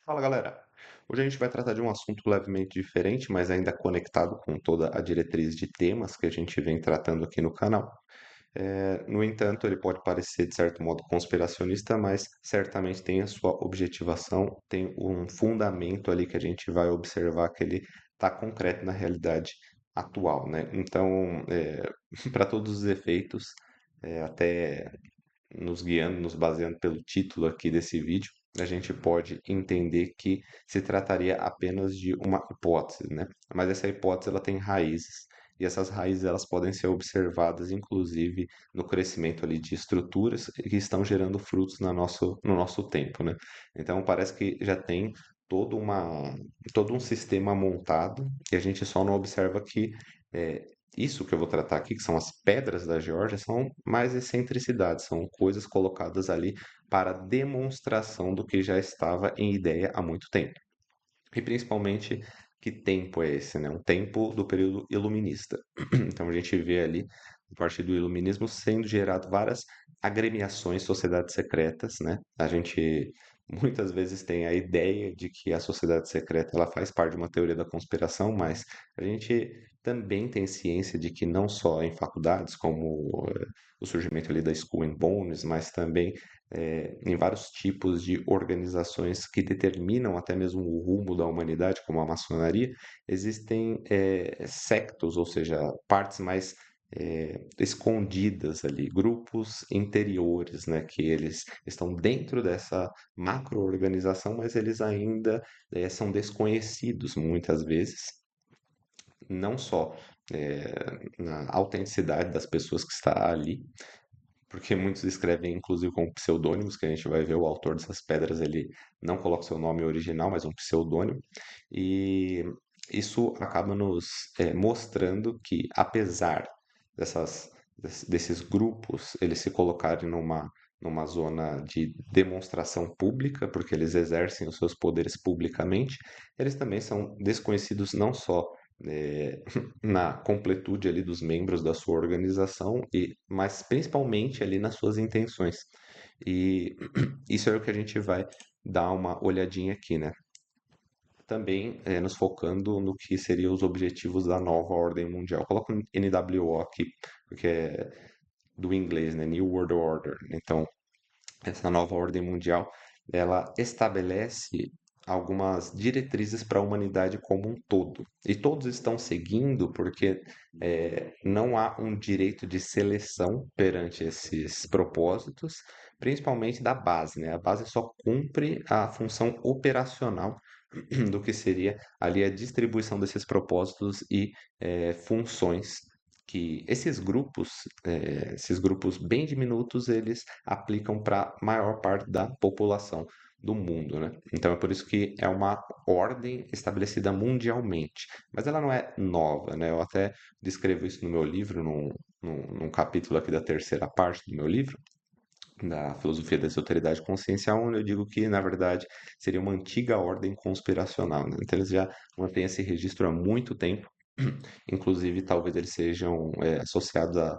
Fala galera! Hoje a gente vai tratar de um assunto levemente diferente, mas ainda conectado com toda a diretriz de temas que a gente vem tratando aqui no canal. No entanto, ele pode parecer de certo modo conspiracionista, mas certamente tem a sua objetivação, tem um fundamento ali que a gente vai observar que ele está concreto na realidade atual, né? Então, para todos os efeitos, até nos guiando, nos baseando pelo título aqui desse vídeo, a gente pode entender que se trataria apenas de uma hipótese, né? Mas essa hipótese ela tem raízes e essas raízes elas podem ser observadas inclusive no crescimento ali de estruturas que estão gerando frutos no nosso tempo, né? Então parece que já tem todo um sistema montado e a gente só não observa que é, isso que eu vou tratar aqui, que são as pedras da Geórgia, são mais excentricidades, são coisas colocadas ali para demonstração do que já estava em ideia há muito tempo. E principalmente, que tempo é esse, né? Um tempo do período iluminista. Então a gente vê ali, a partir do iluminismo, sendo gerado várias agremiações, sociedades secretas, né? A gente muitas vezes tem a ideia de que a sociedade secreta ela faz parte de uma teoria da conspiração, mas a gente também tem ciência de que não só em faculdades, como o surgimento ali da Skull and Bones, mas também em vários tipos de organizações que determinam até mesmo o rumo da humanidade, como a maçonaria, existem sectos, ou seja, partes mais escondidas ali, grupos interiores, né, que eles estão dentro dessa macro-organização, mas eles ainda são desconhecidos muitas vezes, não só na autenticidade das pessoas que está ali, porque muitos escrevem inclusive com pseudônimos, que a gente vai ver o autor dessas pedras, ele não coloca seu nome original, mas um pseudônimo, e isso acaba nos mostrando que, apesar desses grupos, eles se colocarem numa zona de demonstração pública, porque eles exercem os seus poderes publicamente, eles também são desconhecidos não só na completude ali dos membros da sua organização mas principalmente ali nas suas intenções. E isso é o que a gente vai dar uma olhadinha aqui, né? Também nos focando no que seriam os objetivos da nova ordem mundial. Coloco NWO aqui, porque é do inglês, né? New World Order. Então, essa nova ordem mundial, ela estabelece algumas diretrizes para a humanidade como um todo. E todos estão seguindo porque não há um direito de seleção perante esses propósitos, principalmente da base, né? A base só cumpre a função operacional do que seria ali a distribuição desses propósitos e funções que esses grupos bem diminutos, eles aplicam para a maior parte da população do mundo, né? Então é por isso que é uma ordem estabelecida mundialmente, mas ela não é nova, né? Eu até descrevo isso no meu livro, num capítulo aqui da terceira parte do meu livro, da filosofia da esoteridade consciencial, onde eu digo que, na verdade, seria uma antiga ordem conspiracional, né? Então eles já mantêm esse registro há muito tempo, inclusive talvez eles sejam associados a-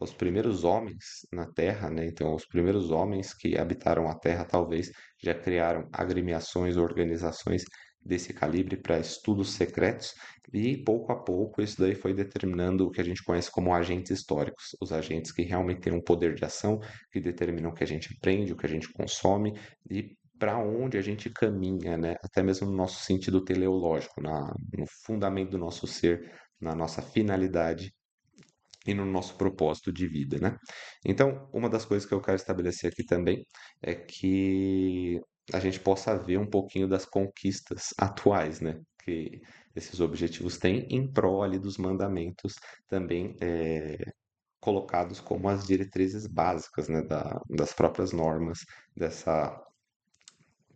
aos primeiros homens na Terra, né? Então, os primeiros homens que habitaram a Terra talvez já criaram agremiações, organizações desse calibre para estudos secretos e pouco a pouco isso daí foi determinando o que a gente conhece como agentes históricos, os agentes que realmente têm um poder de ação, que determinam o que a gente aprende, o que a gente consome e para onde a gente caminha, né? Até mesmo no nosso sentido teleológico, no fundamento do nosso ser, na nossa finalidade e no nosso propósito de vida, né? Então, uma das coisas que eu quero estabelecer aqui também é que a gente possa ver um pouquinho das conquistas atuais, né? Que esses objetivos têm em prol ali dos mandamentos também colocados como as diretrizes básicas, né? Das próprias normas dessa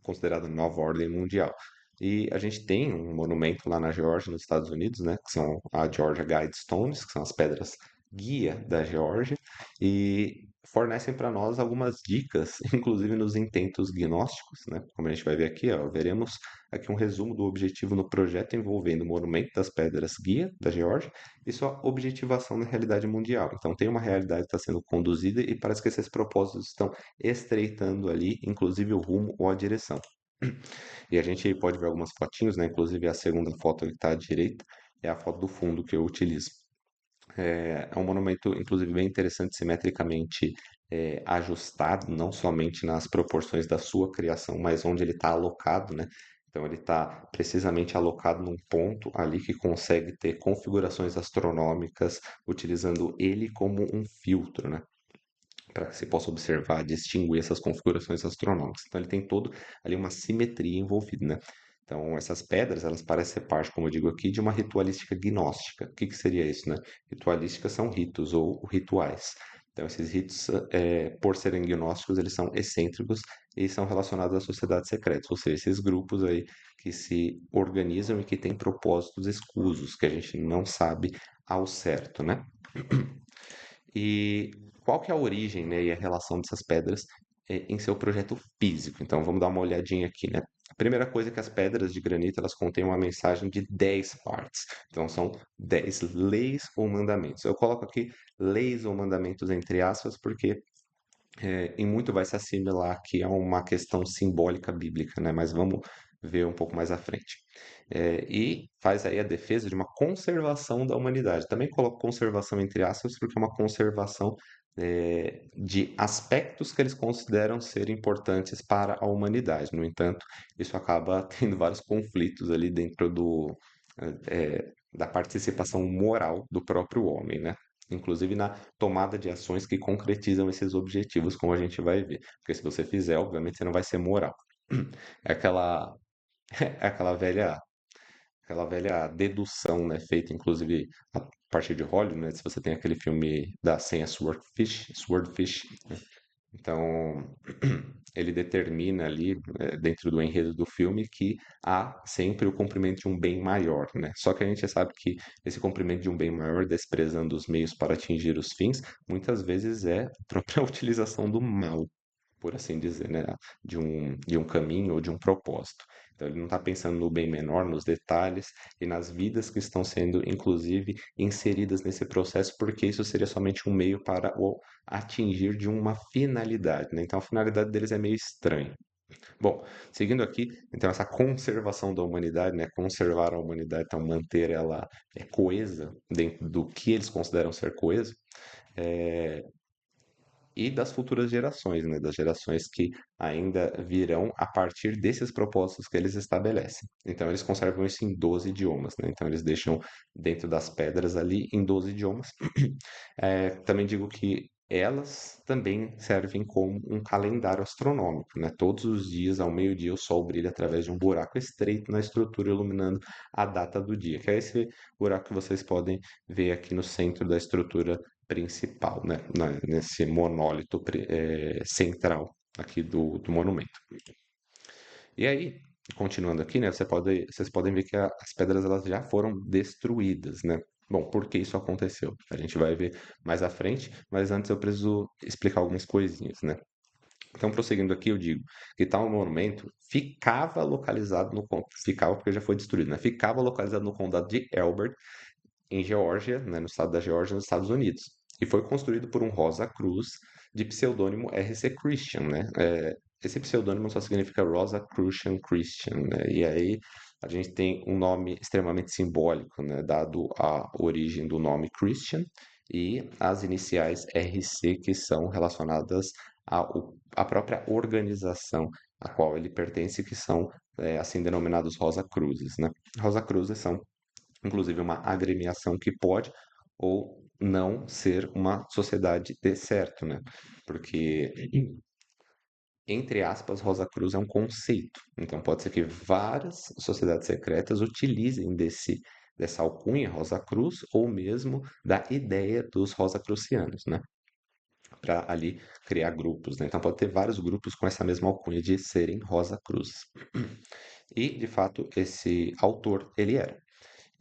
considerada nova ordem mundial. E a gente tem um monumento lá na Geórgia, nos Estados Unidos, né, que são a Georgia Guidestones, que são as pedras guia da Geórgia, e fornecem para nós algumas dicas, inclusive nos intentos gnósticos, né? Como a gente vai ver aqui, ó, veremos aqui um resumo do objetivo no projeto envolvendo o Monumento das Pedras Guia da Geórgia e sua objetivação na realidade mundial. Então tem uma realidade que está sendo conduzida e parece que esses propósitos estão estreitando ali, inclusive o rumo ou a direção. E a gente pode ver algumas fotinhos, né? Inclusive a segunda foto que está à direita é a foto do fundo que eu utilizo. É um monumento, inclusive, bem interessante, simetricamente ajustado, não somente nas proporções da sua criação, mas onde ele está alocado, né? Então, ele está precisamente alocado num ponto ali que consegue ter configurações astronômicas, utilizando ele como um filtro, né? Para que se possa observar, distinguir essas configurações astronômicas. Então, ele tem todo ali uma simetria envolvida, né? Então, essas pedras, elas parecem ser parte, como eu digo aqui, de uma ritualística gnóstica. O que que seria isso, né? Ritualística são ritos ou rituais. Então, esses ritos, por serem gnósticos, eles são excêntricos e são relacionados às sociedades secretas, ou seja, esses grupos aí que se organizam e que têm propósitos escusos, que a gente não sabe ao certo, né? E qual que é a origem, né, e a relação dessas pedras em seu projeto físico? Então vamos dar uma olhadinha aqui, né? A primeira coisa é que as pedras de granito elas contêm uma mensagem de 10 partes. Então são 10 leis ou mandamentos. Eu coloco aqui leis ou mandamentos entre aspas porque em muito vai se assimilar aqui a uma questão simbólica bíblica, né? Mas vamos ver um pouco mais à frente. E faz aí a defesa de uma conservação da humanidade. Também coloco conservação entre aspas, porque é uma conservação de aspectos que eles consideram ser importantes para a humanidade. No entanto, isso acaba tendo vários conflitos ali dentro da participação moral do próprio homem, né? Inclusive na tomada de ações que concretizam esses objetivos, como a gente vai ver. Porque se você fizer, obviamente, você não vai ser moral. É aquela, é aquela velha dedução, né, feita inclusive a partir de Hollywood, né, se você tem aquele filme da senha Swordfish, né, então ele determina ali, dentro do enredo do filme, que há sempre o cumprimento de um bem maior, né? Só que a gente sabe que esse cumprimento de um bem maior, desprezando os meios para atingir os fins, muitas vezes é a própria utilização do mal, por assim dizer, né? De um caminho ou de um propósito. Então ele não está pensando no bem menor, nos detalhes e nas vidas que estão sendo, inclusive, inseridas nesse processo, porque isso seria somente um meio para o atingir de uma finalidade, né? Então a finalidade deles é meio estranha. Bom, seguindo aqui, então essa conservação da humanidade, né? Conservar a humanidade, então manter ela coesa dentro do que eles consideram ser coeso, é, e das futuras gerações, né? Das gerações que ainda virão a partir desses propósitos que eles estabelecem. Então, eles conservam isso em 12 idiomas, né? Então, eles deixam dentro das pedras ali em 12 idiomas. Também digo que elas também servem como um calendário astronômico, né? Todos os dias, ao meio-dia, o Sol brilha através de um buraco estreito na estrutura, iluminando a data do dia, que é esse buraco que vocês podem ver aqui no centro da estrutura principal, né? Nesse monólito central aqui do monumento. E aí, continuando aqui, né? Vocês podem ver que as pedras elas já foram destruídas, né? Bom, por que isso aconteceu? A gente vai ver mais à frente, mas antes eu preciso explicar algumas coisinhas, né? Então, prosseguindo aqui, eu digo que tal monumento ficava localizado ficava porque já foi destruído, né? Ficava localizado no condado de Elbert, em Geórgia, né, no estado da Geórgia, nos Estados Unidos. E foi construído por um Rosa Cruz de pseudônimo R.C. Christian, né? Esse pseudônimo só significa Rosa Crucian Christian, né? E aí a gente tem um nome extremamente simbólico, né? Dado a origem do nome Christian e as iniciais RC que são relacionadas à própria organização a qual ele pertence, que são assim denominados Rosa Cruzes, né? Rosa Cruzes são inclusive uma agremiação que pode ou não ser uma sociedade de certo, né? Porque, entre aspas, Rosa Cruz é um conceito. Então pode ser que várias sociedades secretas utilizem dessa alcunha Rosa Cruz ou mesmo da ideia dos Rosacrucianos, né? Para ali criar grupos, né? Então pode ter vários grupos com essa mesma alcunha de serem Rosa Cruz. E, de fato, esse autor, ele era.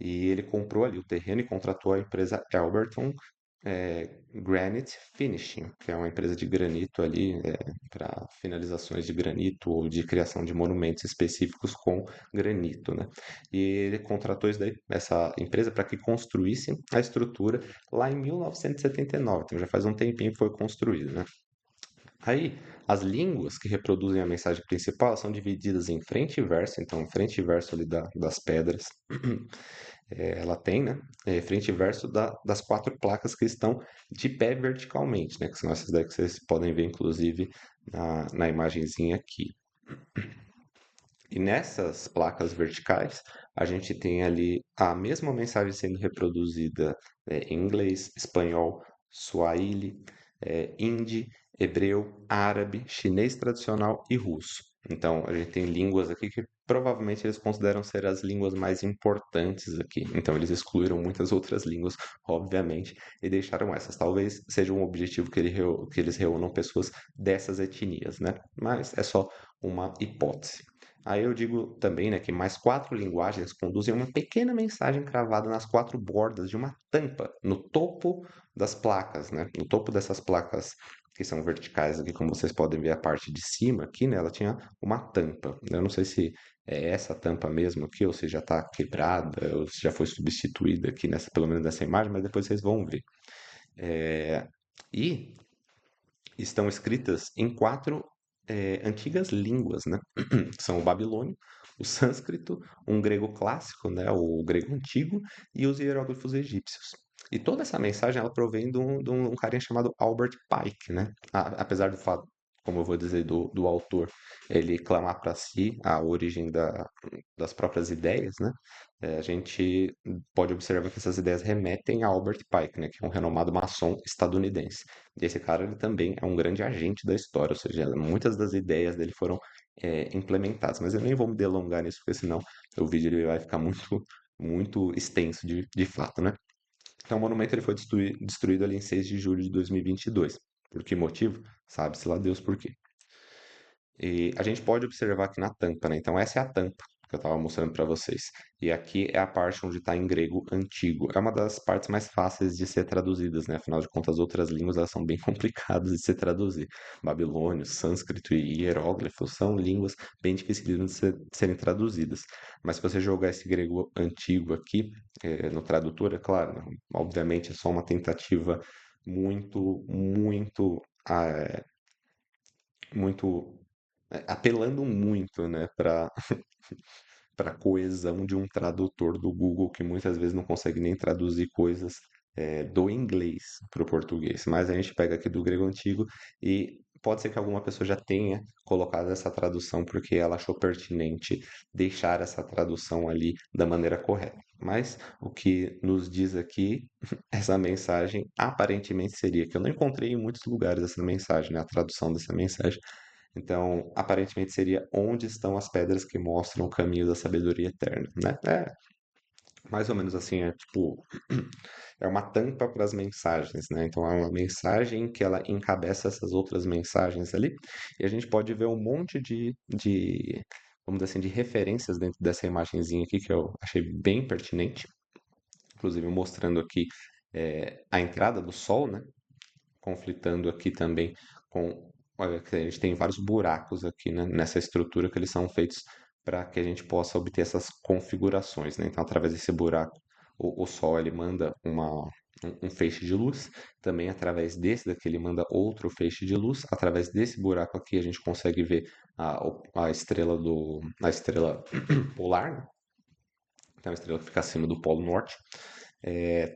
E ele comprou ali o terreno e contratou a empresa Alberton Granite Finishing, que é uma empresa de granito ali para finalizações de granito ou de criação de monumentos específicos com granito, né? E ele contratou essa empresa para que construísse a estrutura lá em 1979, então já faz um tempinho que foi construído, né? Aí, as línguas que reproduzem a mensagem principal são divididas em frente e verso, então frente e verso ali das pedras, ela tem, né, frente e verso das quatro placas que estão de pé verticalmente, né, que são essas daí que vocês podem ver, inclusive, na imagenzinha aqui. E nessas placas verticais, a gente tem ali a mesma mensagem sendo reproduzida em inglês, espanhol, suahili, hindi, hebreu, árabe, chinês tradicional e russo. Então, a gente tem línguas aqui que provavelmente eles consideram ser as línguas mais importantes aqui. Então, eles excluíram muitas outras línguas, obviamente, e deixaram essas. Talvez seja um objetivo que eles reúnam pessoas dessas etnias, né? Mas é só uma hipótese. Aí eu digo também, né, que mais quatro linguagens conduzem uma pequena mensagem cravada nas quatro bordas de uma tampa no topo das placas, né? No topo dessas placas que são verticais aqui, como vocês podem ver a parte de cima aqui, né? Ela tinha uma tampa. Eu não sei se é essa tampa mesmo aqui, ou se já está quebrada, ou se já foi substituída aqui nessa, pelo menos nessa imagem, mas depois vocês vão ver. E estão escritas em quatro antigas línguas, né? São o babilônio, o sânscrito, um grego clássico, né? O grego antigo e os hieróglifos egípcios. E toda essa mensagem ela provém de um carinha chamado Albert Pike, né? Apesar do fato, como eu vou dizer, do autor, ele clamar para si a origem das próprias ideias, né? A gente pode observar que essas ideias remetem a Albert Pike, né? Que é um renomado maçom estadunidense. E esse cara ele também é um grande agente da história, ou seja, muitas das ideias dele foram implementadas. Mas eu nem vou me delongar nisso, porque senão o vídeo ele vai ficar muito, muito extenso de fato, né? Então o monumento ele foi destruído ali em 6 de julho de 2022. Por que motivo? Sabe-se lá Deus por quê. E a gente pode observar aqui na tampa, né? Então essa é a tampa que eu estava mostrando para vocês. E aqui é a parte onde está em grego antigo. É uma das partes mais fáceis de ser traduzidas, né? Afinal de contas, as outras línguas elas são bem complicadas de se traduzir. Babilônio, sânscrito e hieróglifo são línguas bem difíceis de serem traduzidas. Mas se você jogar esse grego antigo aqui no tradutor, é claro, né? Obviamente é só uma tentativa muito, muito, muito apelando muito, né, para coesão de um tradutor do Google que muitas vezes não consegue nem traduzir coisas do inglês para o português. Mas a gente pega aqui do grego antigo e pode ser que alguma pessoa já tenha colocado essa tradução porque ela achou pertinente deixar essa tradução ali da maneira correta. Mas o que nos diz aqui, essa mensagem aparentemente seria, que eu não encontrei em muitos lugares essa mensagem, né, a tradução dessa mensagem, então, aparentemente seria onde estão as pedras que mostram o caminho da sabedoria eterna, né? É, mais ou menos assim, é tipo, é uma tampa para as mensagens, né? Então, é uma mensagem que ela encabeça essas outras mensagens ali, e a gente pode ver um monte vamos dizer assim, de referências dentro dessa imagenzinha aqui que eu achei bem pertinente, inclusive mostrando aqui a entrada do sol, né? Conflitando aqui também com. Olha, que a gente tem vários buracos aqui, né, nessa estrutura que eles são feitos para que a gente possa obter essas configurações, né? Então, através desse buraco, o Sol ele manda um feixe de luz, também através desse daqui ele manda outro feixe de luz. Através desse buraco aqui a gente consegue ver a estrela a estrela polar, né? Então, a estrela que fica acima do Polo Norte.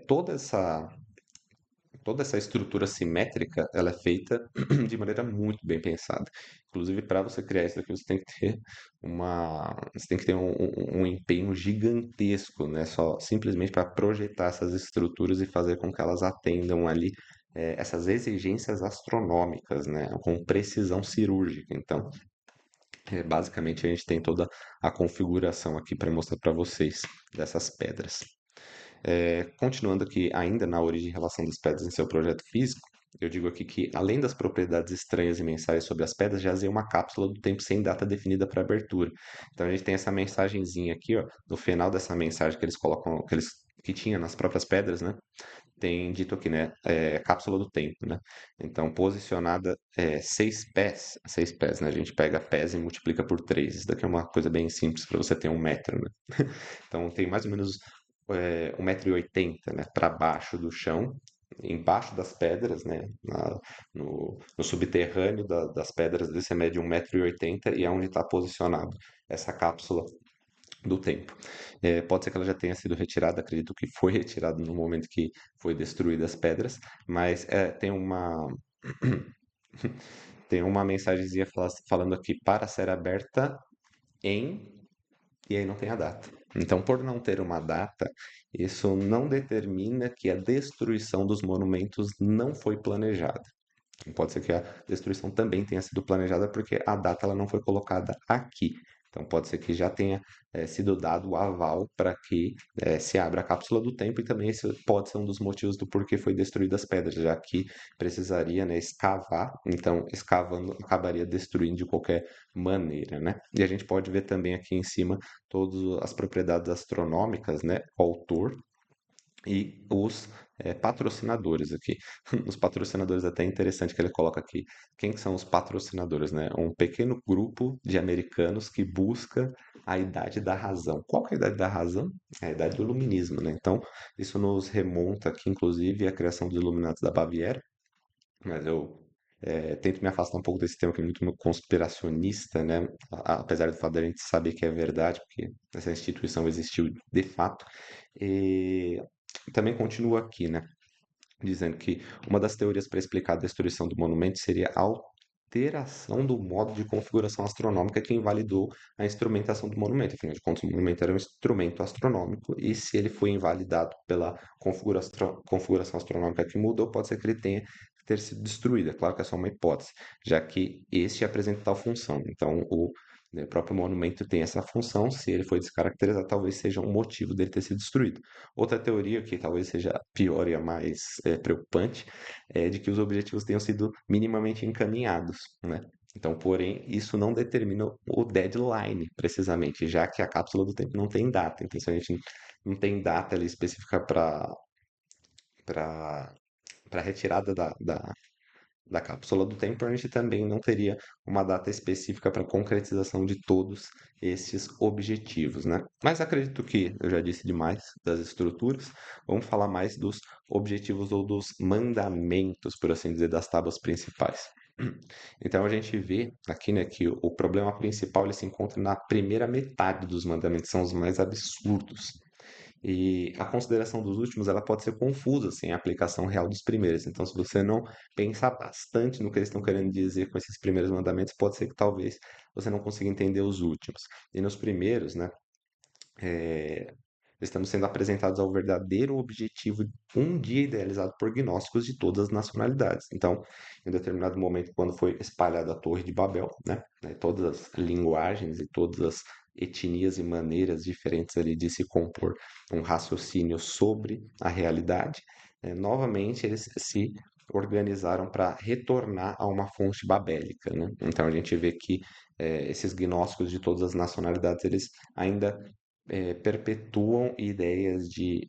Toda essa estrutura simétrica, ela é feita de maneira muito bem pensada. Inclusive, para você criar isso aqui, você tem que ter um empenho gigantesco, né? Só simplesmente para projetar essas estruturas e fazer com que elas atendam ali essas exigências astronômicas, né? Com precisão cirúrgica. Então, basicamente, a gente tem toda a configuração aqui para mostrar para vocês dessas pedras. Continuando aqui ainda na origem e relação das pedras em seu projeto físico, eu digo aqui que, além das propriedades estranhas e mensais sobre as pedras, jazia uma cápsula do tempo sem data definida para abertura. Então a gente tem essa mensagenzinha aqui, ó, no final dessa mensagem que eles colocam, que tinha nas próprias pedras, né? Tem dito aqui, né? Cápsula do tempo, né? Então, posicionada 6 pés, né? A gente pega pés e multiplica por 3. Isso daqui é uma coisa bem simples para você ter 1 metro, né? Então, tem mais ou menos 1,80 m, né? Para baixo do chão embaixo das pedras, né, no subterrâneo das pedras, você mede 1,80 m e é onde está posicionado essa cápsula do tempo. Pode ser que ela já tenha sido retirada, acredito que foi retirada no momento que foi destruída as pedras, mas tem uma mensagenzinha falando aqui para ser aberta em, e aí não tem a data. Então, por não ter uma data, isso não determina que a destruição dos monumentos não foi planejada. Pode ser que a destruição também tenha sido planejada porque a data ela não foi colocada aqui. Então pode ser que já tenha sido dado o aval para que se abra a cápsula do tempo e também esse pode ser um dos motivos do porquê foi destruídas as pedras, já que precisaria, né, escavar, então escavando acabaria destruindo de qualquer maneira, né? E a gente pode ver também aqui em cima todas as propriedades astronômicas, né, o autor e os patrocinadores aqui. Os patrocinadores é até interessante que ele coloca aqui. Quem são os patrocinadores, né? Um pequeno grupo de americanos que busca a idade da razão. Qual que é a idade da razão? É a idade do iluminismo, né? Então, isso nos remonta aqui, inclusive, à criação dos Illuminati da Baviera, mas eu tento me afastar um pouco desse tema que é muito conspiracionista, né? Apesar do fato da gente saber que é verdade, porque essa instituição existiu de fato. E também continua aqui, né? Dizendo que uma das teorias para explicar a destruição do monumento seria a alteração do modo de configuração astronômica que invalidou a instrumentação do monumento. Afinal de contas, o monumento era um instrumento astronômico e se ele foi invalidado pela configuração astronômica que mudou, pode ser que ele tenha que ter sido destruído. É claro que é só uma hipótese, já que este apresenta tal função. Então, o próprio monumento tem essa função. Se ele foi descaracterizado, talvez seja um motivo dele ter sido destruído. Outra teoria, que talvez seja a pior e a mais preocupante, é de que os objetivos tenham sido minimamente encaminhados, né? Então, porém, isso não determina o deadline, precisamente, já que a cápsula do tempo não tem data. Então, se a gente não tem data ali específica para retirada da cápsula do tempo, a gente também não teria uma data específica para concretização de todos esses objetivos, né? Mas acredito que eu já disse demais das estruturas. Vamos falar mais dos objetivos ou dos mandamentos, por assim dizer, das tábuas principais. Então a gente vê aqui, né, que o problema principal ele se encontra na primeira metade dos mandamentos, são os mais absurdos. E a consideração dos últimos, ela pode ser confusa sem a aplicação real dos primeiros. Então, se você não pensar bastante no que eles estão querendo dizer com esses primeiros mandamentos, pode ser que talvez você não consiga entender os últimos. E nos primeiros, né, é, estamos sendo apresentados ao verdadeiro objetivo um dia idealizado por gnósticos de todas as nacionalidades. Então, em determinado momento, quando foi espalhada a Torre de Babel, né, todas as linguagens e todas as etnias e maneiras diferentes ali de se compor um raciocínio sobre a realidade, novamente eles se organizaram para retornar a uma fonte babélica, né? Então a gente vê que esses gnósticos de todas as nacionalidades eles ainda perpetuam ideias de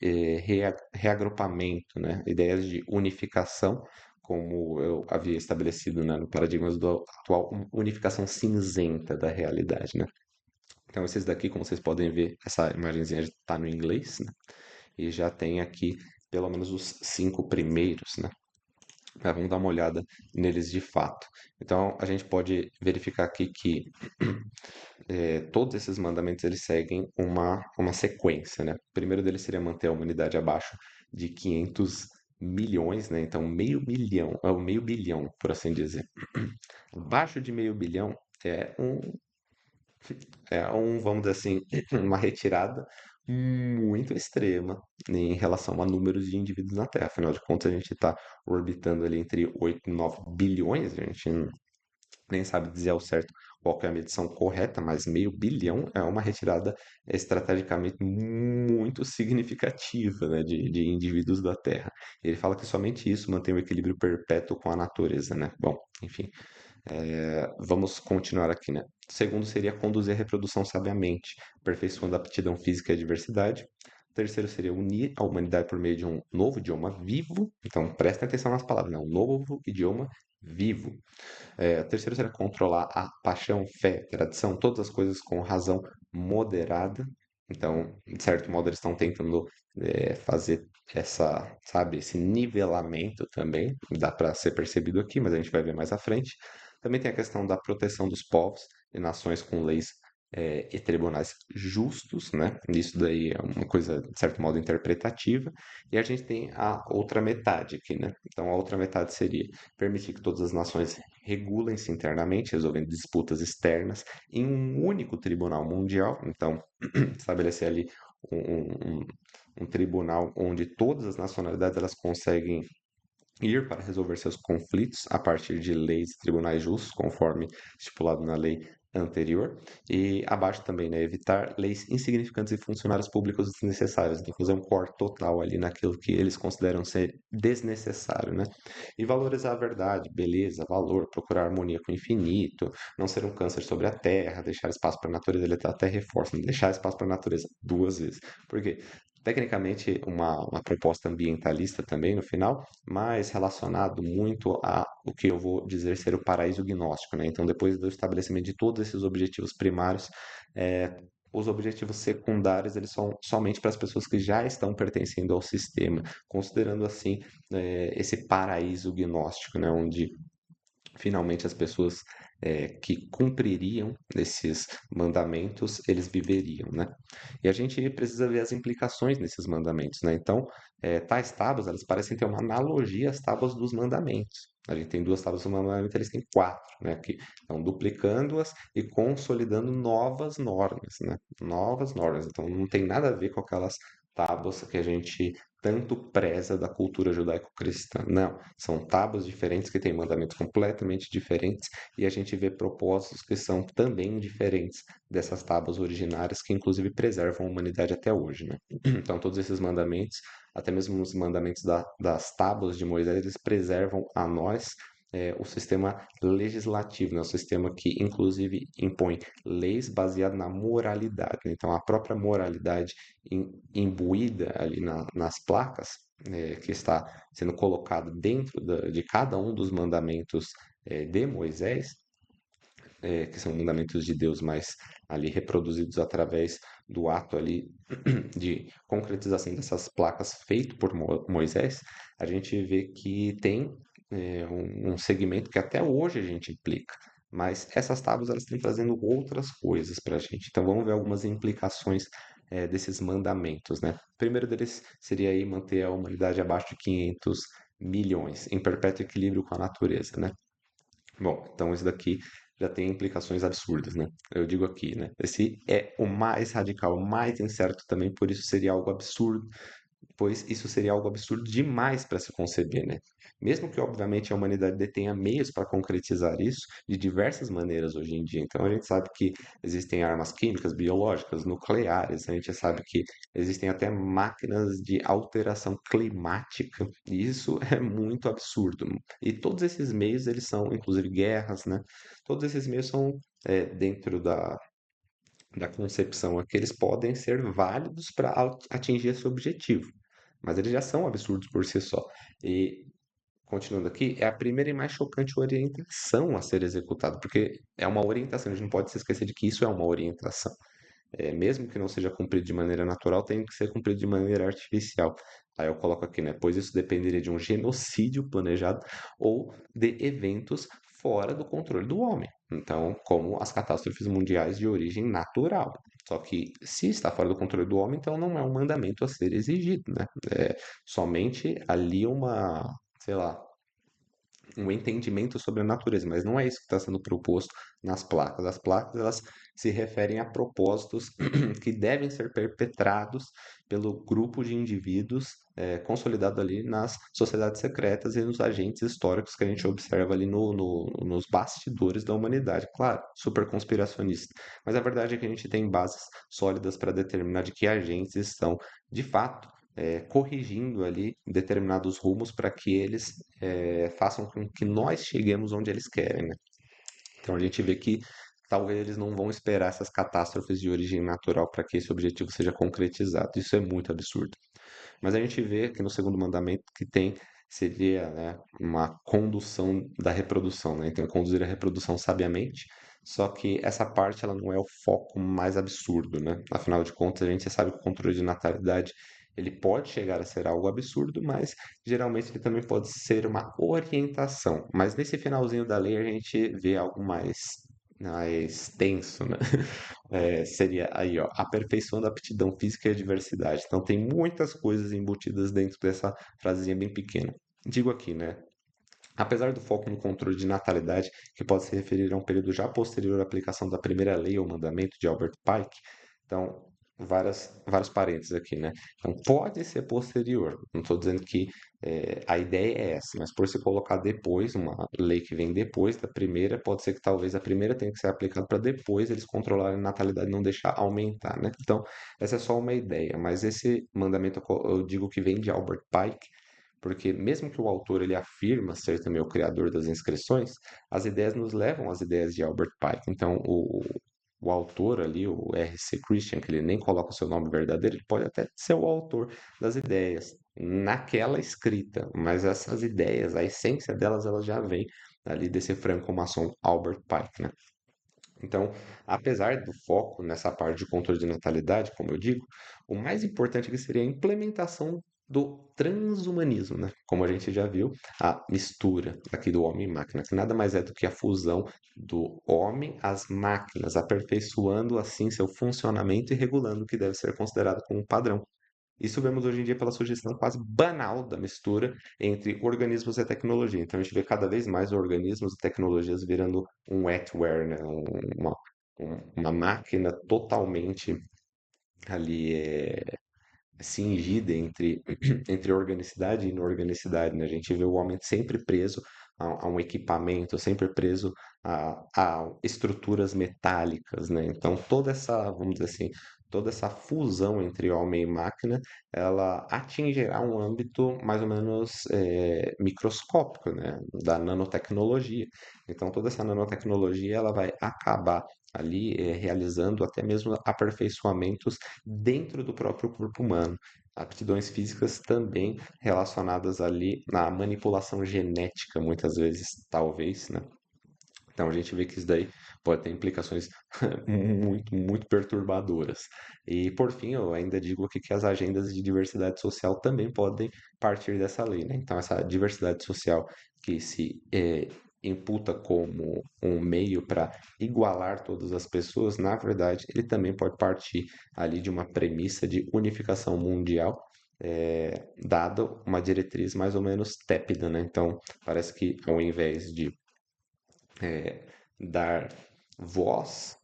reagrupamento, né? Ideias de unificação, como eu havia estabelecido, né, no paradigma do atual, unificação cinzenta da realidade, né? Então, esses daqui, como vocês podem ver, essa imagenzinha está no inglês, né? E já tem aqui pelo menos os 5 primeiros, né? Mas vamos dar uma olhada neles de fato. Então, a gente pode verificar aqui que todos esses mandamentos eles seguem uma sequência, né? O primeiro deles seria manter a humanidade abaixo de 500 milhões, né? Então, meio milhão, é o meio bilhão, por assim dizer. Abaixo de meio bilhão é vamos dizer assim, uma retirada muito extrema em relação a números de indivíduos na Terra. Afinal de contas, a gente está orbitando ali entre 8 e 9 bilhões, a gente nem sabe dizer ao certo qual que é a medição correta, mas meio bilhão é uma retirada estrategicamente muito significativa, né, de indivíduos da Terra. Ele fala que somente isso mantém o equilíbrio perpétuo com a natureza, né? Bom, enfim, vamos continuar aqui, né? O segundo seria conduzir a reprodução sabiamente, aperfeiçoando a aptidão física e a diversidade. O terceiro seria unir a humanidade por meio de um novo idioma vivo. Então, prestem atenção nas palavras, né? Um novo idioma vivo. O terceiro seria controlar a paixão, fé, tradição, todas as coisas com razão moderada. Então, de certo modo, eles estão tentando fazer sabe, esse nivelamento também, dá para ser percebido aqui, mas a gente vai ver mais à frente. Também tem a questão da proteção dos povos e nações com leis e tribunais justos, né? Isso daí é uma coisa, de certo modo, interpretativa. E a gente tem a outra metade aqui, né? Então, a outra metade seria permitir que todas as nações regulem-se internamente, resolvendo disputas externas em um único tribunal mundial. Então, estabelecer ali um, um, um um tribunal onde todas as nacionalidades elas conseguem ir para resolver seus conflitos a partir de leis e tribunais justos, conforme estipulado na lei anterior, e abaixo também, né, evitar leis insignificantes e funcionários públicos desnecessários, então fazer um corte total ali naquilo que eles consideram ser desnecessário, né? E valorizar a verdade, beleza, valor, procurar harmonia com o infinito, não ser um câncer sobre a terra, deixar espaço para a natureza, ele até reforça, deixar espaço para a natureza duas vezes. Por quê? Tecnicamente, uma proposta ambientalista também no final, mas relacionado muito a o que eu vou dizer ser o paraíso gnóstico, né? Então, depois do estabelecimento de todos esses objetivos primários, os objetivos secundários eles são somente para as pessoas que já estão pertencendo ao sistema, considerando assim esse paraíso gnóstico, né? Onde finalmente as pessoas que cumpririam esses mandamentos, eles viveriam, né? E a gente precisa ver as implicações nesses mandamentos, né? Então, tais tábuas, elas parecem ter uma analogia às tábuas dos mandamentos. A gente tem duas tábuas do mandamento, eles têm quatro, né? Que estão duplicando-as e consolidando novas normas, né? Novas normas. Então, não tem nada a ver com aquelas tábuas que a gente tanto preza da cultura judaico-cristã. Não, são tábuas diferentes que têm mandamentos completamente diferentes e a gente vê propósitos que são também diferentes dessas tábuas originárias que inclusive preservam a humanidade até hoje, né? Então todos esses mandamentos, até mesmo os mandamentos das tábuas de Moisés, eles preservam a nós o sistema legislativo, né? O sistema que inclusive impõe leis baseadas na moralidade, né? Então a própria moralidade imbuída ali nas placas, que está sendo colocado dentro de cada um dos mandamentos de Moisés, que são mandamentos de Deus, mas ali reproduzidos através do ato ali de concretização dessas placas feito por Moisés, a gente vê que tem um segmento que até hoje a gente implica. Mas essas tábuas elas estão trazendo outras coisas para a gente. Então vamos ver algumas implicações desses mandamentos, né? O primeiro deles seria aí manter a humanidade abaixo de 500 milhões, em perpétuo equilíbrio com a natureza, né? Bom, então isso daqui já tem implicações absurdas, né? Eu digo aqui, né? Esse é o mais radical, o mais incerto também, por isso seria algo absurdo, pois isso seria algo absurdo demais para se conceber, né? Mesmo que, obviamente, a humanidade detenha meios para concretizar isso de diversas maneiras hoje em dia. Então, a gente sabe que existem armas químicas, biológicas, nucleares, a gente sabe que existem até máquinas de alteração climática, e isso é muito absurdo. E todos esses meios, eles são, inclusive guerras, né? Todos esses meios são dentro da concepção aqui, eles podem ser válidos para atingir esse objetivo, mas eles já são absurdos por si só. E, continuando aqui, é a primeira e mais chocante orientação a ser executada, porque é uma orientação, a gente não pode se esquecer de que isso é uma orientação. Mesmo que não seja cumprido de maneira natural, tem que ser cumprido de maneira artificial. Aí eu coloco aqui, né? Pois isso dependeria de um genocídio planejado ou de eventos fora do controle do homem. Então, como as catástrofes mundiais de origem natural. Só que se está fora do controle do homem, então não é um mandamento a ser exigido, né? É somente ali sei lá, um entendimento sobre a natureza, mas não é isso que está sendo proposto nas placas. As placas elas se referem a propósitos que devem ser perpetrados pelo grupo de indivíduos consolidado ali nas sociedades secretas e nos agentes históricos que a gente observa ali nos bastidores da humanidade. Claro, super conspiracionista, mas a verdade é que a gente tem bases sólidas para determinar de que agentes estão, de fato, corrigindo ali determinados rumos para que eles façam com que nós cheguemos onde eles querem, né? Então a gente vê que talvez eles não vão esperar essas catástrofes de origem natural para que esse objetivo seja concretizado. Isso é muito absurdo. Mas a gente vê que no segundo mandamento que seria, né, uma condução da reprodução, né? Então conduzir a reprodução sabiamente, Só que essa parte ela não é o foco mais absurdo, né? Afinal de contas, a gente sabe que o controle de natalidade ele pode chegar a ser algo absurdo, mas geralmente ele também pode ser uma orientação. Mas nesse finalzinho da lei a gente vê algo mais tenso, né? Seria aí, ó, aperfeiçoando a aptidão física e a diversidade. Então tem muitas coisas embutidas dentro dessa frasezinha bem pequena. Digo aqui, né? Apesar do foco no controle de natalidade, que pode se referir a um período já posterior à aplicação da primeira lei ou mandamento de Albert Pike, então, vários parênteses aqui, né? Então, pode ser posterior, não estou dizendo que a ideia é essa, mas por se colocar depois, uma lei que vem depois da primeira, pode ser que talvez a primeira tenha que ser aplicada para depois eles controlarem a natalidade e não deixar aumentar, né? Então, essa é só uma ideia, mas esse mandamento eu digo que vem de Albert Pike, porque mesmo que o autor ele afirma ser também o criador das inscrições, as ideias nos levam às ideias de Albert Pike. Então, o autor ali, o R.C. Christian, que ele nem coloca o seu nome verdadeiro, ele pode até ser o autor das ideias naquela escrita, mas essas ideias, a essência delas, ela já vem ali desse franco-maçom Albert Pike, né? Então, apesar do foco nessa parte de controle de natalidade, como eu digo, o mais importante aqui seria a implementação do transhumanismo, né? Como a gente já viu, a mistura aqui do homem e máquina, que nada mais é do que a fusão do homem às máquinas, aperfeiçoando assim seu funcionamento e regulando o que deve ser considerado como um padrão. Isso vemos hoje em dia pela sugestão quase banal da mistura entre organismos e tecnologia. Então a gente vê cada vez mais organismos e tecnologias virando um wetware, né? Uma máquina totalmente ali cingida entre organicidade e inorganicidade, né? A gente vê o homem sempre preso a um equipamento, sempre preso a estruturas metálicas, né? Então toda essa, vamos dizer assim, toda essa fusão entre homem e máquina, ela atingirá um âmbito mais ou menos microscópico, né? Da nanotecnologia. Então toda essa nanotecnologia ela vai acabar ali realizando até mesmo aperfeiçoamentos dentro do próprio corpo humano. Aptidões físicas também relacionadas ali na manipulação genética, muitas vezes, talvez, né? Então a gente vê que isso daí pode ter implicações muito perturbadoras. E por fim, eu ainda digo aqui que as agendas de diversidade social também podem partir dessa lei, né? Então essa diversidade social que se imputa como um meio para igualar todas as pessoas, na verdade, ele também pode partir ali de uma premissa de unificação mundial, dado uma diretriz mais ou menos tépida, né? Então parece que ao invés de dar voz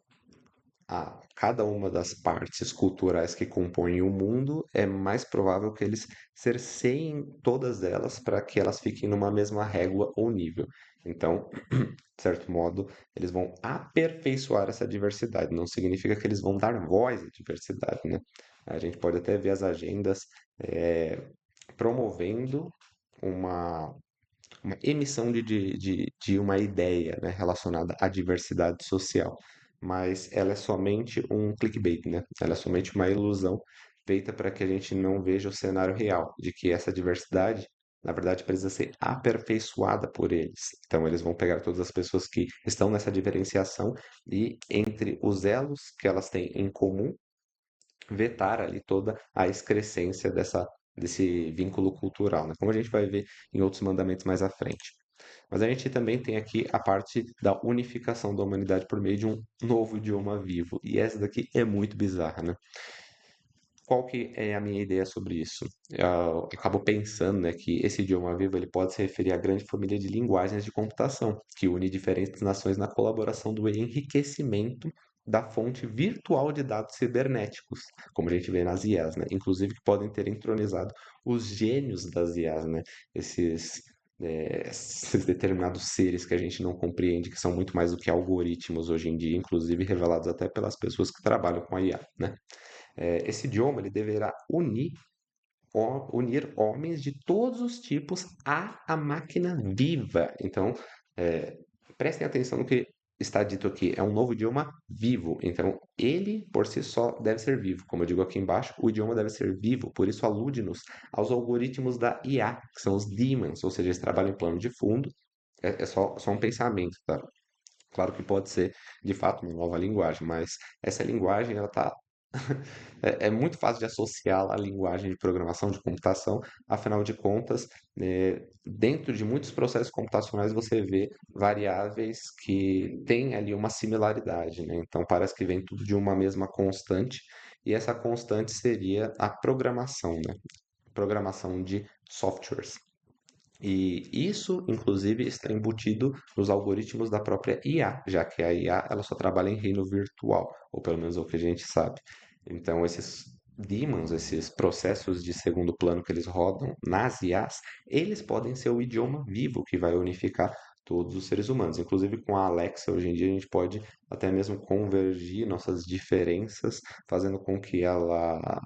a cada uma das partes culturais que compõem o mundo, é mais provável que eles cerceiem todas elas para que elas fiquem numa mesma régua ou nível. Então, de certo modo, eles vão aperfeiçoar essa diversidade. Não significa que eles vão dar voz à diversidade, né? A gente pode até ver as agendas promovendo uma uma emissão de uma ideia, né, relacionada à diversidade social, mas ela é somente um clickbait, né? Ela é somente uma ilusão feita para que a gente não veja o cenário real de que essa diversidade, na verdade, precisa ser aperfeiçoada por eles. Então, eles vão pegar todas as pessoas que estão nessa diferenciação e, entre os elos que elas têm em comum, vetar ali toda a excrescência desse vínculo cultural, né? Como a gente vai ver em outros mandamentos mais à frente. Mas a gente também tem aqui a parte da unificação da humanidade por meio de um novo idioma vivo. E essa daqui é muito bizarra, né? Qual que é a minha ideia sobre isso? Eu acabo pensando, né, que esse idioma vivo ele pode se referir à grande família de linguagens de computação, que une diferentes nações na colaboração do enriquecimento da fonte virtual de dados cibernéticos, como a gente vê nas IAs, né? Inclusive que podem ter entronizado os gênios das IAs, né? Esses determinados seres que a gente não compreende, que são muito mais do que algoritmos hoje em dia, inclusive revelados até pelas pessoas que trabalham com a IA, né? Esse idioma ele deverá unir homens de todos os tipos à máquina viva. Então, é, prestem atenção no que está dito aqui. É um novo idioma vivo. Então, ele por si só deve ser vivo. Como eu digo aqui embaixo, o idioma deve ser vivo. Por isso, alude-nos aos algoritmos da IA, que são os daemons, ou seja, eles trabalham em plano de fundo. É só um pensamento, tá? Claro que pode ser, de fato, uma nova linguagem, mas essa linguagem, ela tá é muito fácil de associá-la à linguagem de programação de computação, afinal de contas, dentro de muitos processos computacionais você vê variáveis que têm ali uma similaridade, né? Então parece que vem tudo de uma mesma constante, e essa constante seria a programação, né? Programação de softwares. E isso, inclusive, está embutido nos algoritmos da própria IA, já que a IA ela só trabalha em reino virtual, ou pelo menos é o que a gente sabe. Então, esses daemons, esses processos de segundo plano que eles rodam nas IAs, eles podem ser o idioma vivo que vai unificar todos os seres humanos. Inclusive, com a Alexa, hoje em dia, a gente pode até mesmo convergir nossas diferenças, fazendo com que ela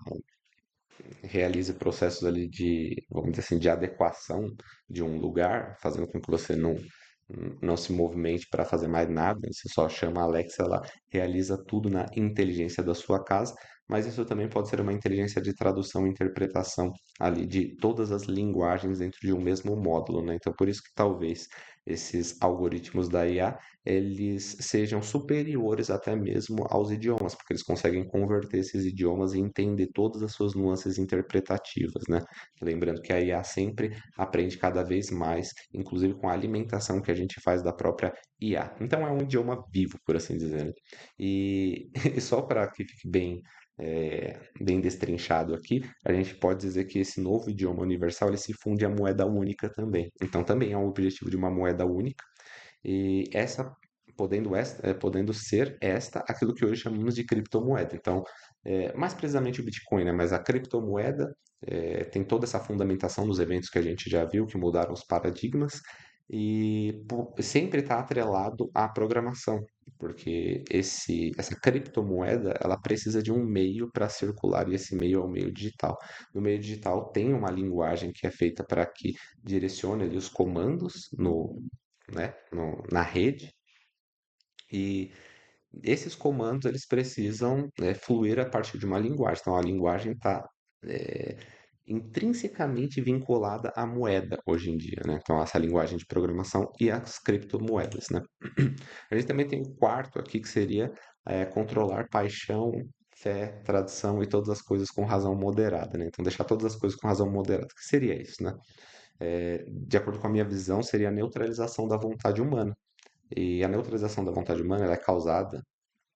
realize processos ali de, vamos dizer assim, de adequação de um lugar, fazendo com que você não se movimente para fazer mais nada, você só chama a Alexa, ela realiza tudo na inteligência da sua casa, mas isso também pode ser uma inteligência de tradução e interpretação ali de todas as linguagens dentro de um mesmo módulo, né? Então, por isso que talvez esses algoritmos da IA eles sejam superiores até mesmo aos idiomas, porque eles conseguem converter esses idiomas e entender todas as suas nuances interpretativas, né? Lembrando que a IA sempre aprende cada vez mais, inclusive com a alimentação que a gente faz da própria IA. Então é um idioma vivo, por assim dizer, né? E, e só para que fique bem destrinchado aqui, a gente pode dizer que esse novo idioma universal ele se funde à moeda única também. Então também é um objetivo de uma moeda única e essa podendo ser esta aquilo que hoje chamamos de criptomoeda. Então, mais precisamente o Bitcoin, né? Mas a criptomoeda tem toda essa fundamentação nos eventos que a gente já viu, que mudaram os paradigmas, e sempre está atrelado à programação, porque essa criptomoeda ela precisa de um meio para circular, e esse meio é o meio digital. No meio digital tem uma linguagem que é feita para que direcione ali os comandos né, na rede, e esses comandos eles precisam fluir a partir de uma linguagem. Então a linguagem está intrinsecamente vinculada à moeda hoje em dia, né? Então essa linguagem de programação e as criptomoedas, né? A gente também tem o quarto aqui que seria controlar paixão, fé, tradição e todas as coisas com razão moderada, né? Então deixar todas as coisas com razão moderada. O que seria isso, né? De acordo com a minha visão, seria a neutralização da vontade humana. E a neutralização da vontade humana ela é causada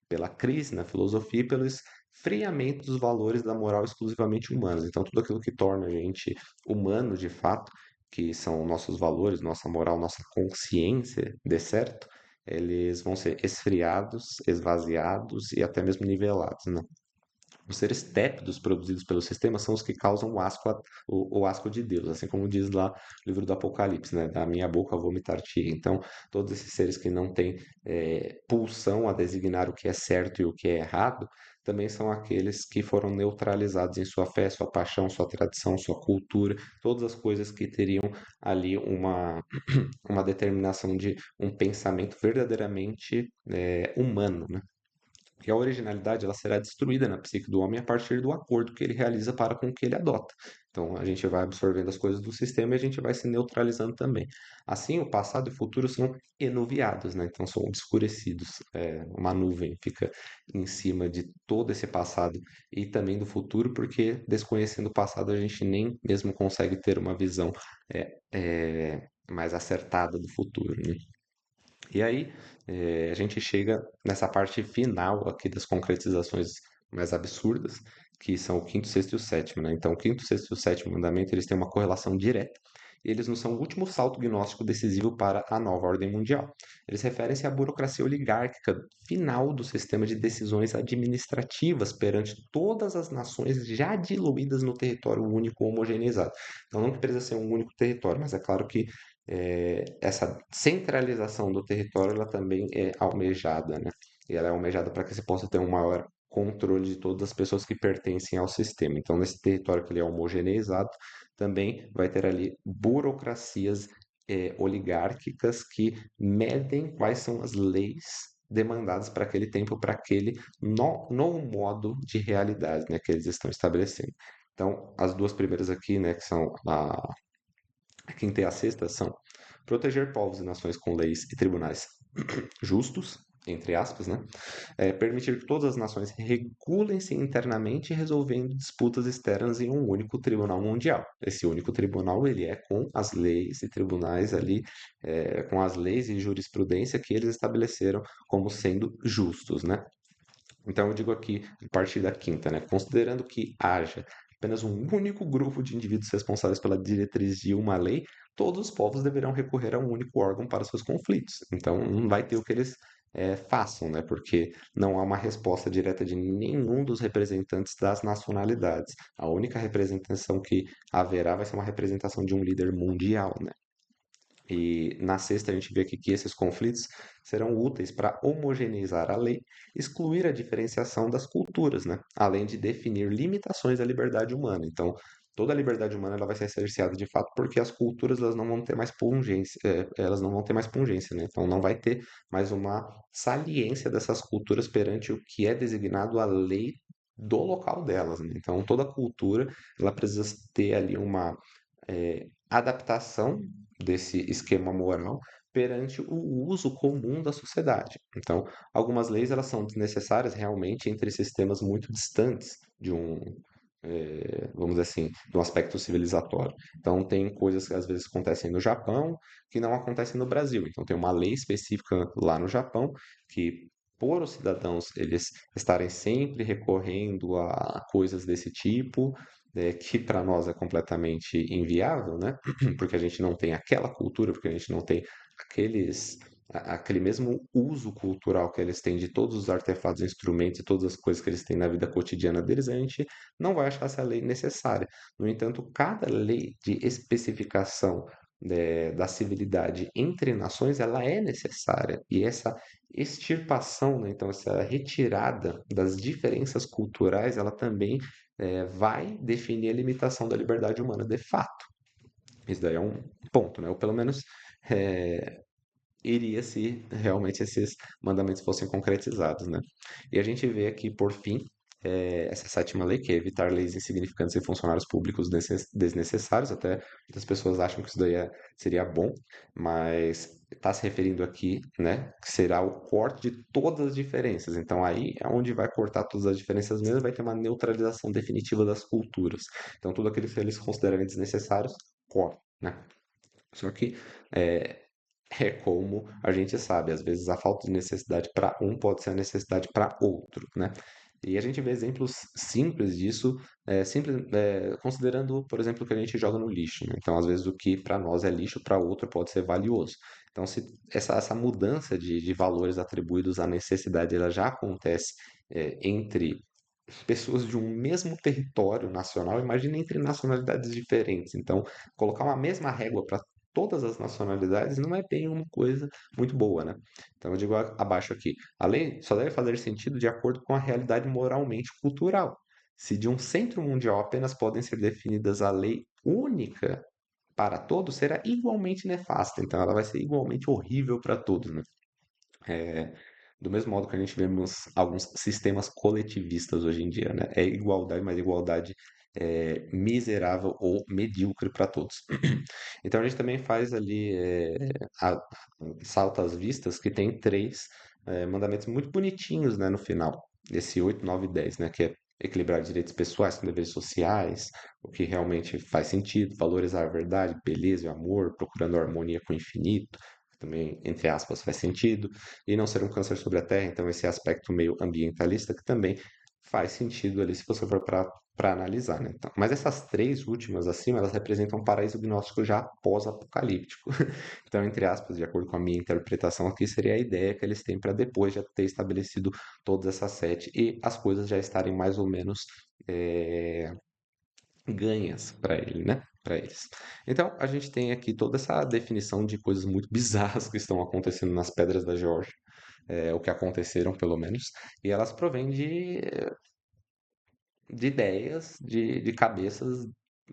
pela crise na filosofia e pelo esfriamento dos valores da moral exclusivamente humanos. Então, tudo aquilo que torna a gente humano de fato, que são nossos valores, nossa moral, nossa consciência de certo, eles vão ser esfriados, esvaziados e até mesmo nivelados, né? Os seres tépidos produzidos pelo sistema são os que causam o asco de Deus, assim como diz lá o livro do Apocalipse, né? Da minha boca vomitar-te. Então, todos esses seres que não têm pulsão a designar o que é certo e o que é errado, também são aqueles que foram neutralizados em sua fé, sua paixão, sua tradição, sua cultura, todas as coisas que teriam ali uma determinação de um pensamento verdadeiramente humano, né? E a originalidade ela será destruída na psique do homem a partir do acordo que ele realiza para com o que ele adota. Então a gente vai absorvendo as coisas do sistema e a gente vai se neutralizando também. Assim, o passado e o futuro são enuviados, né? Então são obscurecidos. Uma nuvem fica em cima de todo esse passado e também do futuro, porque desconhecendo o passado a gente nem mesmo consegue ter uma visão mais acertada do futuro, né? E aí, a gente chega nessa parte final aqui das concretizações mais absurdas, que são o quinto, sexto e o sétimo, né? Então, o quinto, sexto e o sétimo mandamento, eles têm uma correlação direta, e eles não são o último salto gnóstico decisivo para a nova ordem mundial. Eles referem-se à burocracia oligárquica final do sistema de decisões administrativas perante todas as nações já diluídas no território único homogeneizado. Então, não que precisa ser um único território, mas é claro que essa centralização do território ela também é almejada, né? E ela é almejada para que se possa ter um maior controle de todas as pessoas que pertencem ao sistema. Então, nesse território que ele é homogeneizado, também vai ter ali burocracias oligárquicas que medem quais são as leis demandadas para aquele tempo, para aquele novo modo de realidade, né, que eles estão estabelecendo. Então, as duas primeiras aqui, né, que são a quinta e a sexta, são proteger povos e nações com leis e tribunais justos, entre aspas, né? Permitir que todas as nações regulem-se internamente, resolvendo disputas externas em um único tribunal mundial. Esse único tribunal, ele é com as leis e tribunais ali, com as leis e jurisprudência que eles estabeleceram como sendo justos, né? Então, eu digo aqui, a partir da quinta, né? Considerando que haja apenas um único grupo de indivíduos responsáveis pela diretriz de uma lei, todos os povos deverão recorrer a um único órgão para seus conflitos. Então, não vai ter o que eles façam, né? Porque não há uma resposta direta de nenhum dos representantes das nacionalidades. A única representação que haverá vai ser uma representação de um líder mundial, né? E na sexta a gente vê aqui que esses conflitos serão úteis para homogeneizar a lei, excluir a diferenciação das culturas, né? Além de definir limitações à liberdade humana. Então, toda a liberdade humana ela vai ser cerceada de fato porque as culturas elas não vão ter mais pungência, elas não vão ter mais pungência, né? Então, não vai ter mais uma saliência dessas culturas perante o que é designado a lei do local delas, né? Então, toda cultura ela precisa ter ali uma adaptação desse esquema moral perante o uso comum da sociedade. Então, algumas leis elas são desnecessárias realmente entre sistemas muito distantes de vamos dizer assim, de um aspecto civilizatório. Então, tem coisas que às vezes acontecem no Japão que não acontecem no Brasil. Então, tem uma lei específica lá no Japão que por os cidadãos eles estarem sempre recorrendo a coisas desse tipo, que para nós é completamente inviável, né? Porque a gente não tem aquela cultura, porque a gente não tem aquele mesmo uso cultural que eles têm de todos os artefatos, instrumentos e todas as coisas que eles têm na vida cotidiana deles, a gente não vai achar essa lei necessária. No entanto, cada lei de especificação da civilidade entre nações, ela é necessária. E essa extirpação, né, então essa retirada das diferenças culturais, ela também vai definir a limitação da liberdade humana de fato. Isso daí é um ponto, né? Ou pelo menos é, iria se realmente esses mandamentos fossem concretizados, né? E a gente vê aqui, por fim, essa sétima lei, que é evitar leis insignificantes e funcionários públicos desnecessários. Até muitas pessoas acham que isso daí seria bom, mas está se referindo aqui, né, que será o corte de todas as diferenças. Então aí é onde vai cortar todas as diferenças mesmo, vai ter uma neutralização definitiva das culturas. Então tudo aquilo que eles considerarem desnecessários, corta, né? Só que é, é como a gente sabe, às vezes a falta de necessidade para um pode ser a necessidade para outro, né? E a gente vê exemplos simples disso, considerando, por exemplo, o que a gente joga no lixo, né? Então, às vezes, o que para nós é lixo, para outro pode ser valioso. Então, se essa mudança de valores atribuídos à necessidade, ela já acontece entre pessoas de um mesmo território nacional, imagina entre nacionalidades diferentes. Então, colocar uma mesma régua para todas as nacionalidades não é bem uma coisa muito boa, né? Então, eu digo abaixo aqui: a lei só deve fazer sentido de acordo com a realidade moralmente cultural. Se de um centro mundial apenas podem ser definidas a lei única para todos, será igualmente nefasta. Então, ela vai ser igualmente horrível para todos, né? É, do mesmo modo que a gente vemos alguns sistemas coletivistas hoje em dia, né? É igualdade, mas igualdade miserável ou medíocre para todos. Então a gente também faz ali, salta às vistas que tem três mandamentos muito bonitinhos, né, no final, esse 8, 9 e 10, né, que é equilibrar direitos pessoais com deveres sociais, o que realmente faz sentido, valorizar a verdade, beleza e amor, procurando harmonia com o infinito, também, entre aspas, faz sentido, e não ser um câncer sobre a terra, então esse aspecto meio ambientalista que também faz sentido ali se você for para analisar, né? Então, mas essas três últimas acima, elas representam um paraíso gnóstico já pós-apocalíptico. Então, entre aspas, de acordo com a minha interpretação aqui, seria a ideia que eles têm para depois de ter estabelecido todas essas sete e as coisas já estarem mais ou menos é, ganhas para ele, né? Para eles. Então, a gente tem aqui toda essa definição de coisas muito bizarras que estão acontecendo nas pedras da Geórgia, o que aconteceram pelo menos, e elas provêm de ideias, de cabeças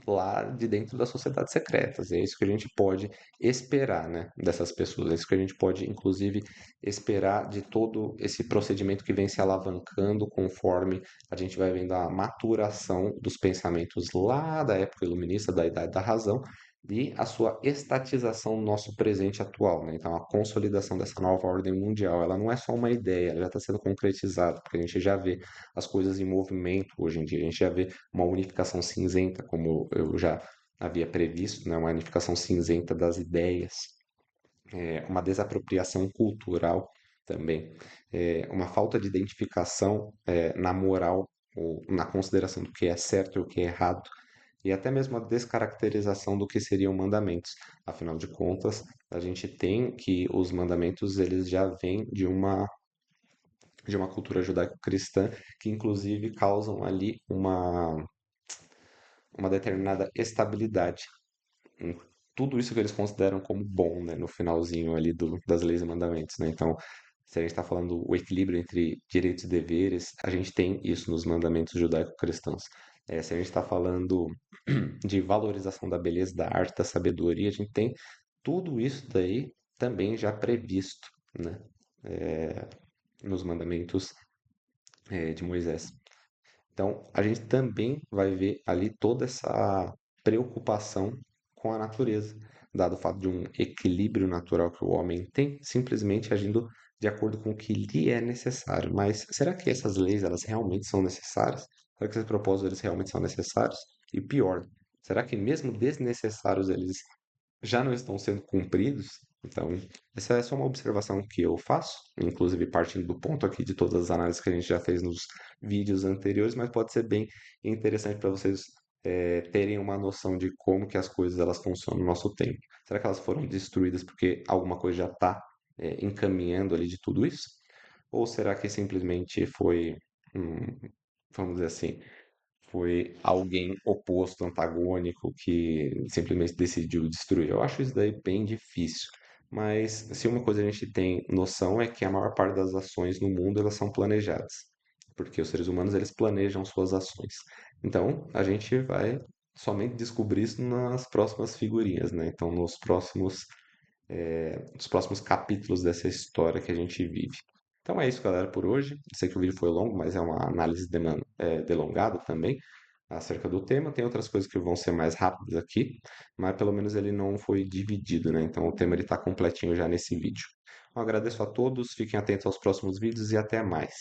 lá de dentro das sociedades secretas. E é isso que a gente pode esperar, né, dessas pessoas. É isso que a gente pode, inclusive, esperar de todo esse procedimento que vem se alavancando conforme a gente vai vendo a maturação dos pensamentos lá da época iluminista, da Idade da Razão, e a sua estatização no nosso presente atual, né? Então, a consolidação dessa nova ordem mundial, ela não é só uma ideia, ela já está sendo concretizada, porque a gente já vê as coisas em movimento hoje em dia, a gente já vê uma unificação cinzenta, como eu já havia previsto, né? Uma unificação cinzenta das ideias, uma desapropriação cultural também, uma falta de identificação na moral ou na consideração do que é certo e o que é errado, e até mesmo a descaracterização do que seriam mandamentos. Afinal de contas, a gente tem que os mandamentos eles já vêm de uma cultura judaico-cristã que inclusive causam ali uma determinada estabilidade em tudo isso que eles consideram como bom, né, no finalzinho ali das leis e mandamentos, né? Então, se a gente está falando o equilíbrio entre direitos e deveres, a gente tem isso nos mandamentos judaico-cristãos. Se a gente está falando de valorização da beleza, da arte, da sabedoria, a gente tem tudo isso daí também já previsto, né, nos mandamentos, de Moisés. Então, a gente também vai ver ali toda essa preocupação com a natureza, dado o fato de um equilíbrio natural que o homem tem, simplesmente agindo de acordo com o que lhe é necessário. Mas será que essas leis elas realmente são necessárias? Será que esses propósitos eles realmente são necessários? E pior, será que mesmo desnecessários eles já não estão sendo cumpridos? Então, essa é só uma observação que eu faço, inclusive partindo do ponto aqui de todas as análises que a gente já fez nos vídeos anteriores, mas pode ser bem interessante para vocês terem uma noção de como que as coisas elas funcionam no nosso tempo. Será que elas foram destruídas porque alguma coisa já está encaminhando ali de tudo isso? Ou será que simplesmente foi, hum, vamos dizer assim, foi alguém oposto, antagônico, que simplesmente decidiu destruir? Eu acho isso daí bem difícil. Mas se uma coisa a gente tem noção é que a maior parte das ações no mundo elas são planejadas, porque os seres humanos eles planejam suas ações. Então a gente vai somente descobrir isso nas próximas figurinhas, né? Então nos próximos capítulos dessa história que a gente vive. Então é isso, galera, por hoje. Eu sei que o vídeo foi longo, mas é uma análise delongada também acerca do tema. Tem outras coisas que vão ser mais rápidas aqui, mas pelo menos ele não foi dividido, né? Então o tema ele está completinho já nesse vídeo. Eu agradeço a todos, fiquem atentos aos próximos vídeos e até mais.